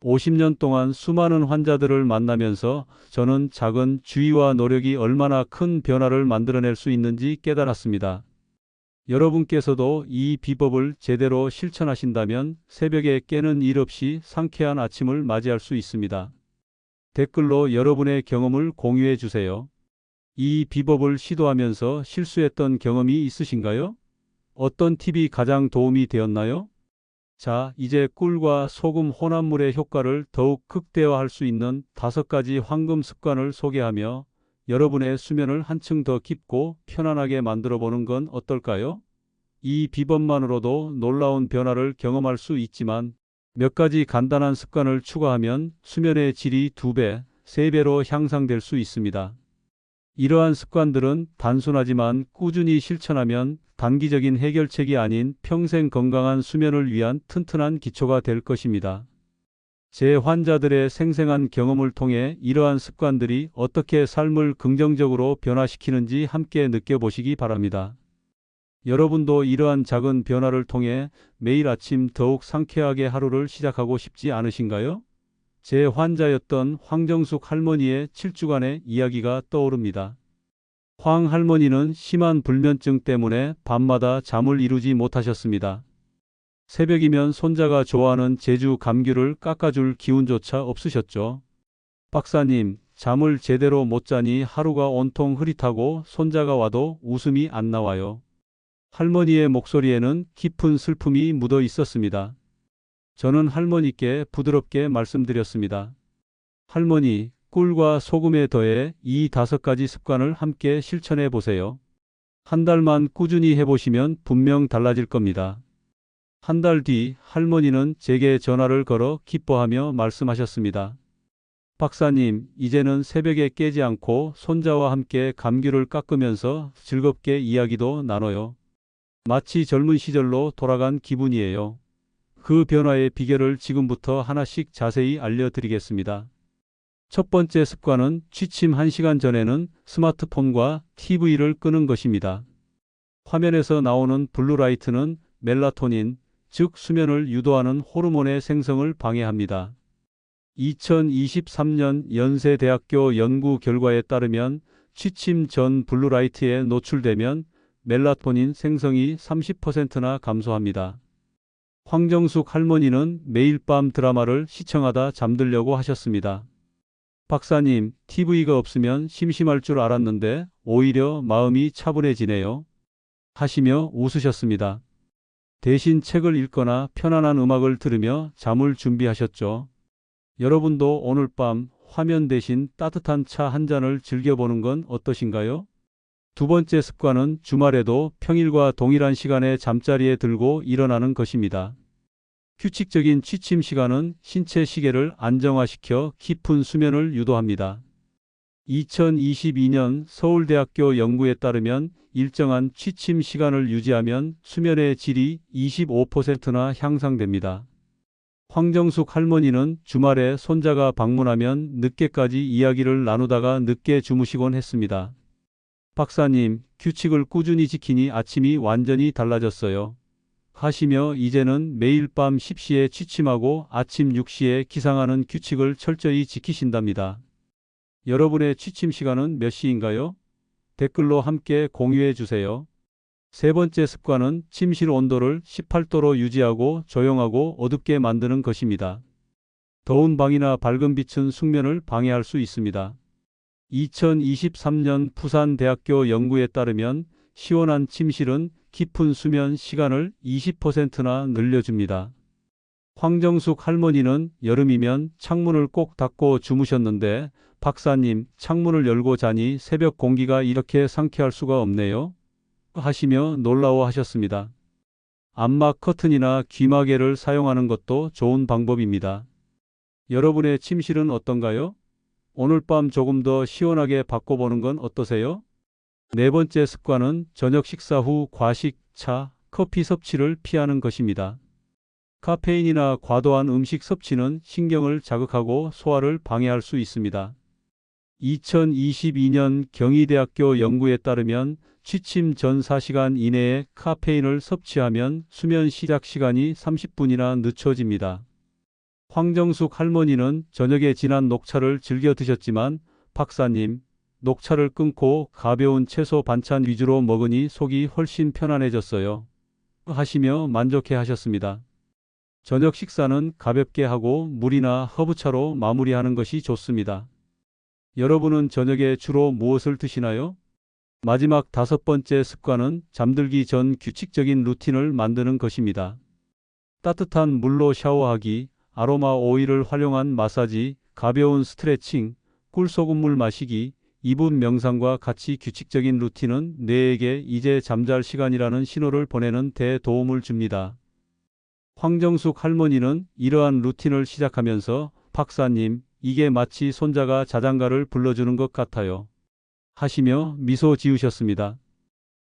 50년 동안 수많은 환자들을 만나면서 저는 작은 주의와 노력이 얼마나 큰 변화를 만들어낼 수 있는지 깨달았습니다. 여러분께서도 이 비법을 제대로 실천하신다면 새벽에 깨는 일 없이 상쾌한 아침을 맞이할 수 있습니다. 댓글로 여러분의 경험을 공유해 주세요. 이 비법을 시도하면서 실수했던 경험이 있으신가요? 어떤 팁이 가장 도움이 되었나요? 자, 이제 꿀과 소금 혼합물의 효과를 더욱 극대화할 수 있는 5가지 황금 습관을 소개하며 여러분의 수면을 한층 더 깊고 편안하게 만들어 보는 건 어떨까요? 이 비법만으로도 놀라운 변화를 경험할 수 있지만 몇 가지 간단한 습관을 추가하면 수면의 질이 2배, 3배로 향상될 수 있습니다. 이러한 습관들은 단순하지만 꾸준히 실천하면 단기적인 해결책이 아닌 평생 건강한 수면을 위한 튼튼한 기초가 될 것입니다. 제 환자들의 생생한 경험을 통해 이러한 습관들이 어떻게 삶을 긍정적으로 변화시키는지 함께 느껴보시기 바랍니다. 여러분도 이러한 작은 변화를 통해 매일 아침 더욱 상쾌하게 하루를 시작하고 싶지 않으신가요? 제 환자였던 황정숙 할머니의 7주간의 이야기가 떠오릅니다. 황 할머니는 심한 불면증 때문에 밤마다 잠을 이루지 못하셨습니다. 새벽이면 손자가 좋아하는 제주 감귤을 깎아줄 기운조차 없으셨죠. 박사님, 잠을 제대로 못 자니 하루가 온통 흐릿하고 손자가 와도 웃음이 안 나와요. 할머니의 목소리에는 깊은 슬픔이 묻어 있었습니다. 저는 할머니께 부드럽게 말씀드렸습니다. 할머니, 꿀과 소금에 더해 이 5가지 습관을 함께 실천해 보세요. 한 달만 꾸준히 해보시면 분명 달라질 겁니다. 한 달 뒤 할머니는 제게 전화를 걸어 기뻐하며 말씀하셨습니다. 박사님, 이제는 새벽에 깨지 않고 손자와 함께 감귤을 깎으면서 즐겁게 이야기도 나눠요. 마치 젊은 시절로 돌아간 기분이에요. 그 변화의 비결을 지금부터 하나씩 자세히 알려드리겠습니다. 첫 번째 습관은 취침 1시간 전에는 스마트폰과 TV를 끄는 것입니다. 화면에서 나오는 블루라이트는 멜라토닌, 즉 수면을 유도하는 호르몬의 생성을 방해합니다. 2023년 연세대학교 연구 결과에 따르면 취침 전 블루라이트에 노출되면 멜라토닌 생성이 30%나 감소합니다. 황정숙 할머니는 매일 밤 드라마를 시청하다 잠들려고 하셨습니다. 박사님, TV가 없으면 심심할 줄 알았는데 오히려 마음이 차분해지네요. 하시며 웃으셨습니다. 대신 책을 읽거나 편안한 음악을 들으며 잠을 준비하셨죠. 여러분도 오늘 밤 화면 대신 따뜻한 차 한 잔을 즐겨보는 건 어떠신가요? 두 번째 습관은 주말에도 평일과 동일한 시간에 잠자리에 들고 일어나는 것입니다. 규칙적인 취침 시간은 신체 시계를 안정화시켜 깊은 수면을 유도합니다. 2022년 서울대학교 연구에 따르면 일정한 취침 시간을 유지하면 수면의 질이 25%나 향상됩니다. 황정숙 할머니는 주말에 손자가 방문하면 늦게까지 이야기를 나누다가 늦게 주무시곤 했습니다. 박사님, 규칙을 꾸준히 지키니 아침이 완전히 달라졌어요. 하시며 이제는 매일 밤 10시에 취침하고 아침 6시에 기상하는 규칙을 철저히 지키신답니다. 여러분의 취침 시간은 몇 시인가요? 댓글로 함께 공유해 주세요. 세 번째 습관은 침실 온도를 18도로 유지하고 조용하고 어둡게 만드는 것입니다. 더운 방이나 밝은 빛은 숙면을 방해할 수 있습니다. 2023년 부산대학교 연구에 따르면 시원한 침실은 깊은 수면 시간을 20%나 늘려줍니다. 황정숙 할머니는 여름이면 창문을 꼭 닫고 주무셨는데 박사님, 창문을 열고 자니 새벽 공기가 이렇게 상쾌할 수가 없네요. 하시며 놀라워하셨습니다. 암막 커튼이나 귀마개를 사용하는 것도 좋은 방법입니다. 여러분의 침실은 어떤가요? 오늘 밤 조금 더 시원하게 바꿔보는 건 어떠세요? 네 번째 습관은 저녁 식사 후 과식, 차, 커피 섭취를 피하는 것입니다. 카페인이나 과도한 음식 섭취는 신경을 자극하고 소화를 방해할 수 있습니다. 2022년 경희대학교 연구에 따르면 취침 전 4시간 이내에 카페인을 섭취하면 수면 시작 시간이 30분이나 늦춰집니다. 황정숙 할머니는 저녁에 진한 녹차를 즐겨 드셨지만 박사님, 녹차를 끊고 가벼운 채소 반찬 위주로 먹으니 속이 훨씬 편안해졌어요. 하시며 만족해 하셨습니다. 저녁 식사는 가볍게 하고 물이나 허브차로 마무리하는 것이 좋습니다. 여러분은 저녁에 주로 무엇을 드시나요? 마지막 다섯 번째 습관은 잠들기 전 규칙적인 루틴을 만드는 것입니다. 따뜻한 물로 샤워하기, 아로마 오일을 활용한 마사지, 가벼운 스트레칭, 꿀소금물 마시기, 2분 명상과 같이 규칙적인 루틴은 뇌에게 이제 잠잘 시간이라는 신호를 보내는 데 도움을 줍니다. 황정숙 할머니는 이러한 루틴을 시작하면서 박사님, 이게 마치 손자가 자장가를 불러주는 것 같아요. 하시며 미소 지으셨습니다.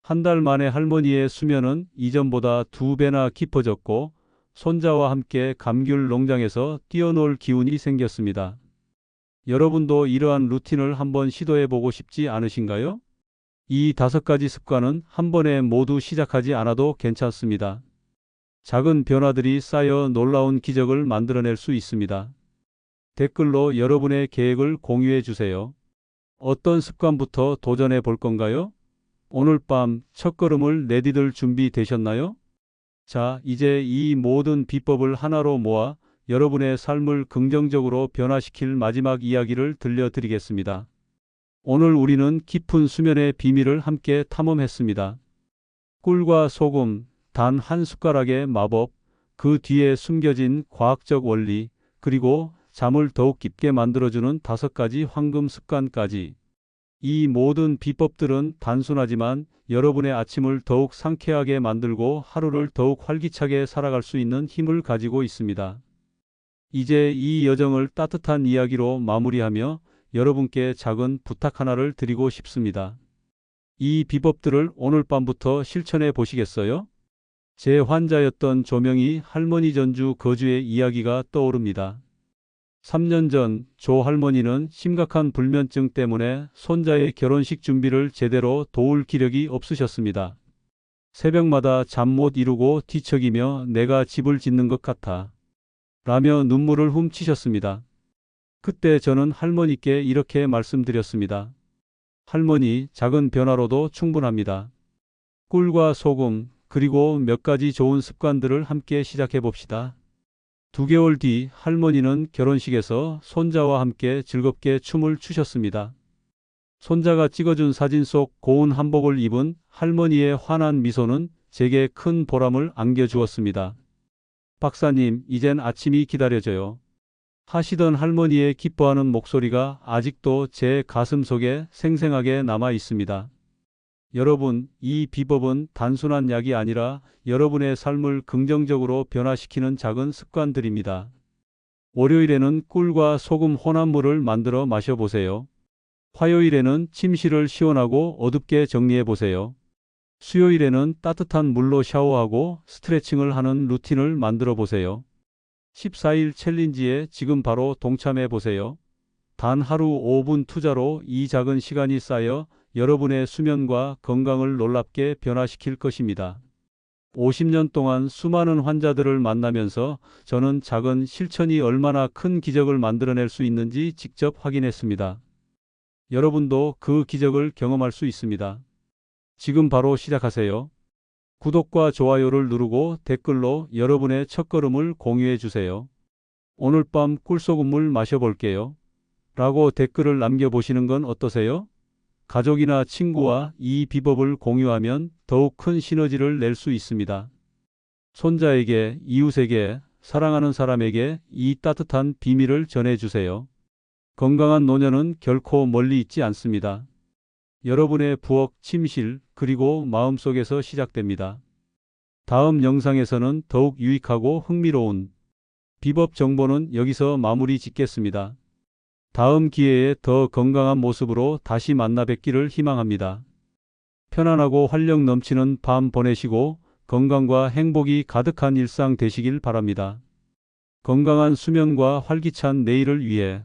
한 달 만에 할머니의 수면은 이전보다 2배나 깊어졌고 손자와 함께 감귤 농장에서 뛰어놀 기운이 생겼습니다. 여러분도 이러한 루틴을 한번 시도해보고 싶지 않으신가요? 이 5가지 습관은 한 번에 모두 시작하지 않아도 괜찮습니다. 작은 변화들이 쌓여 놀라운 기적을 만들어낼 수 있습니다. 댓글로 여러분의 계획을 공유해 주세요. 어떤 습관부터 도전해 볼 건가요? 오늘 밤 첫걸음을 내디딜 준비 되셨나요? 자, 이제 이 모든 비법을 하나로 모아 여러분의 삶을 긍정적으로 변화시킬 마지막 이야기를 들려드리겠습니다. 오늘 우리는 깊은 수면의 비밀을 함께 탐험했습니다. 꿀과 소금, 단 한 숟가락의 마법, 그 뒤에 숨겨진 과학적 원리, 그리고 잠을 더욱 깊게 만들어주는 5가지 황금 습관까지. 이 모든 비법들은 단순하지만 여러분의 아침을 더욱 상쾌하게 만들고 하루를 더욱 활기차게 살아갈 수 있는 힘을 가지고 있습니다. 이제 이 여정을 따뜻한 이야기로 마무리하며 여러분께 작은 부탁 하나를 드리고 싶습니다. 이 비법들을 오늘 밤부터 실천해 보시겠어요? 제 환자였던 조명희 할머니 전주 거주의 이야기가 떠오릅니다. 3년 전 조 할머니는 심각한 불면증 때문에 손자의 결혼식 준비를 제대로 도울 기력이 없으셨습니다. 새벽마다 잠 못 이루고 뒤척이며 내가 집을 짓는 것 같아 라며 눈물을 훔치셨습니다. 그때 저는 할머니께 이렇게 말씀드렸습니다. 할머니, 작은 변화로도 충분합니다. 꿀과 소금, 그리고 몇 가지 좋은 습관들을 함께 시작해 봅시다. 2개월 뒤 할머니는 결혼식에서 손자와 함께 즐겁게 춤을 추셨습니다. 손자가 찍어준 사진 속 고운 한복을 입은 할머니의 환한 미소는 제게 큰 보람을 안겨주었습니다. 박사님, 이젠 아침이 기다려져요. 하시던 할머니의 기뻐하는 목소리가 아직도 제 가슴 속에 생생하게 남아 있습니다. 여러분, 이 비법은 단순한 약이 아니라 여러분의 삶을 긍정적으로 변화시키는 작은 습관들입니다. 월요일에는 꿀과 소금 혼합물을 만들어 마셔보세요. 화요일에는 침실을 시원하고 어둡게 정리해보세요. 수요일에는 따뜻한 물로 샤워하고 스트레칭을 하는 루틴을 만들어 보세요. 14일 챌린지에 지금 바로 동참해 보세요. 단 하루 5분 투자로 이 작은 시간이 쌓여 여러분의 수면과 건강을 놀랍게 변화시킬 것입니다. 50년 동안 수많은 환자들을 만나면서 저는 작은 실천이 얼마나 큰 기적을 만들어낼 수 있는지 직접 확인했습니다. 여러분도 그 기적을 경험할 수 있습니다. 지금 바로 시작하세요. 구독과 좋아요를 누르고 댓글로 여러분의 첫걸음을 공유해 주세요. 오늘 밤 꿀소금물 마셔볼게요. 라고 댓글을 남겨보시는 건 어떠세요? 가족이나 친구와 이 비법을 공유하면 더욱 큰 시너지를 낼 수 있습니다. 손자에게, 이웃에게, 사랑하는 사람에게 이 따뜻한 비밀을 전해주세요. 건강한 노년은 결코 멀리 있지 않습니다. 여러분의 부엌, 침실, 그리고 마음속에서 시작됩니다. 다음 영상에서는 더욱 유익하고 흥미로운 비법 정보는 여기서 마무리 짓겠습니다. 다음 기회에 더 건강한 모습으로 다시 만나 뵙기를 희망합니다. 편안하고 활력 넘치는 밤 보내시고 건강과 행복이 가득한 일상 되시길 바랍니다. 건강한 수면과 활기찬 내일을 위해